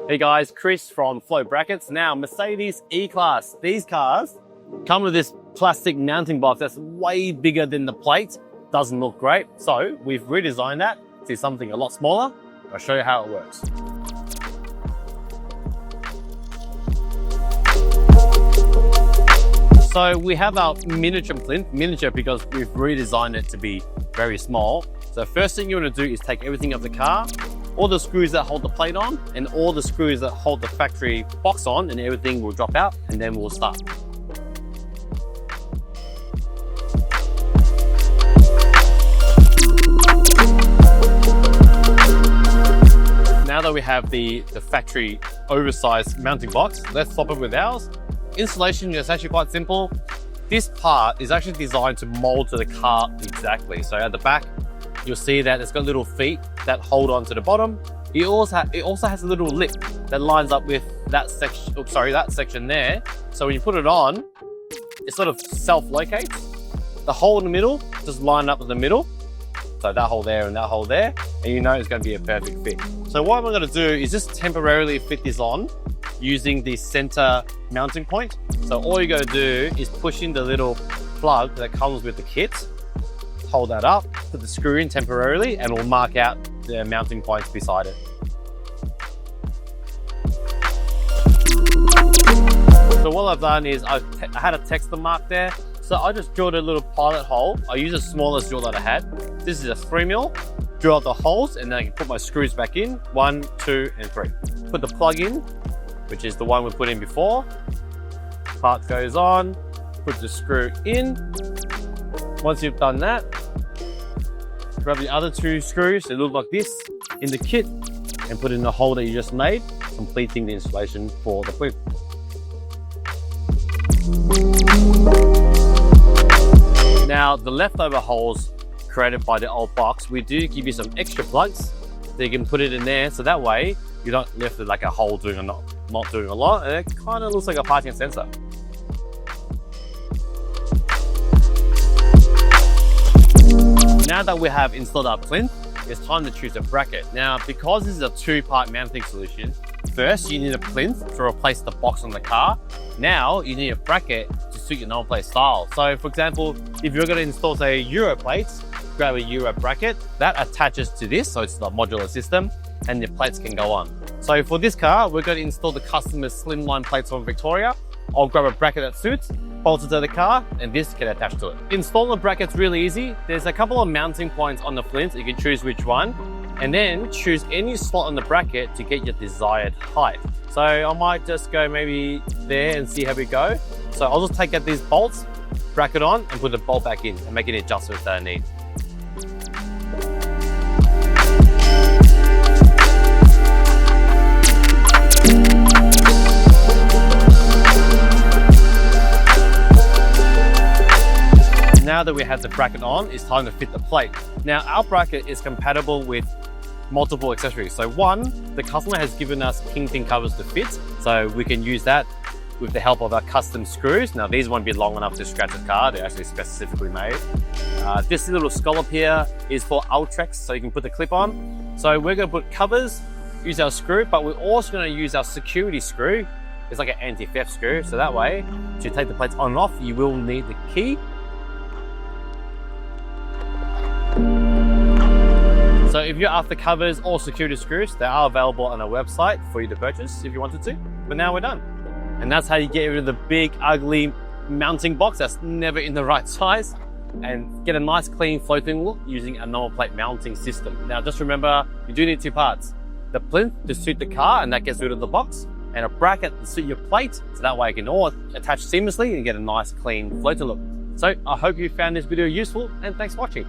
Hey guys, Chris from Flow Brackets. Now, Mercedes E-Class. These cars come with this plastic mounting box that's way bigger than the plate. Doesn't look great. So we've redesigned that to something a lot smaller. I'll show you how it works. So we have our miniature plinth, miniature because we've redesigned it to be very small. So first thing you want to do is take everything off the car, all the screws that hold the plate on and all the screws that hold the factory box on, and everything will drop out and then we'll start. Now that we have the factory oversized mounting box, let's swap it with ours. Installation is actually quite simple. This part is actually designed to mold to the car exactly. So at the back, you'll see that it's got little feet that hold on to the bottom. It also has a little lip that lines up with that section. Oops, sorry, that section there. So when you put it on, it sort of self-locates. The hole in the middle just line up with the middle. So that hole there and that hole there, and you know it's going to be a perfect fit. So what I'm going to do is just temporarily fit this on using the center mounting point. So all you got to do is push in the little plug that comes with the kit, hold that up, put the screw in temporarily, and we'll mark out the mounting points beside it. So what I've done is I had a texture mark there. So I just drilled a little pilot hole. I used the smallest drill that I had. This is a 3mm. Drill out the holes and then I can put my screws back in, 1, 2, and 3. Put the plug in, which is the one we put in before. Part goes on, put the screw in. Once you've done that, grab the other 2 screws, they look like this, in the kit, and put in the hole that you just made, completing the installation for the plinth. Now, the leftover holes created by the old box, we do give you some extra plugs so you can put it in there, so that way you don't left with like a hole doing not doing a lot, and it kind of looks like a parking sensor. Now that we have installed our plinth, it's time to choose a bracket. Now, because this is a 2-part mounting solution, first you need a plinth to replace the box on the car. Now you need a bracket to suit your number plate style. So for example, if you're going to install say Euro plates, grab a Euro bracket that attaches to this, so it's the modular system, and the plates can go on. So for this car, we're going to install the customer's Slimline plates from Victoria. I'll grab a bracket that suits, bolt it to the car, and this can attach to it. Installing the bracket's really easy. There's a couple of mounting points on the plinth. You can choose which one, and then choose any slot on the bracket to get your desired height. So I might just go maybe there and see how we go. So I'll just take out these bolts, bracket on, and put the bolt back in and make any adjustments that I need. Now that we have the bracket on, it's time to fit the plate. Now, our bracket is compatible with multiple accessories. So one, the customer has given us kingpin covers to fit, so we can use that with the help of our custom screws. Now, these won't be long enough to scratch the car. They're actually specifically made. This little scallop here is for Ultrex, so you can put the clip on. So we're going to put covers, use our screw, but we're also going to use our security screw. It's like an anti-theft screw, so that way, to take the plates on and off, you will need the key. So if you're after covers or security screws, they are available on our website for you to purchase if you wanted to. But now we're done. And that's how you get rid of the big, ugly mounting box that's never in the right size and get a nice, clean, floating look using a normal plate mounting system. Now, just remember, you do need 2 parts. The plinth to suit the car, and that gets rid of the box, and a bracket to suit your plate, so that way it can all attach seamlessly and get a nice, clean, floating look. So I hope you found this video useful, and thanks for watching.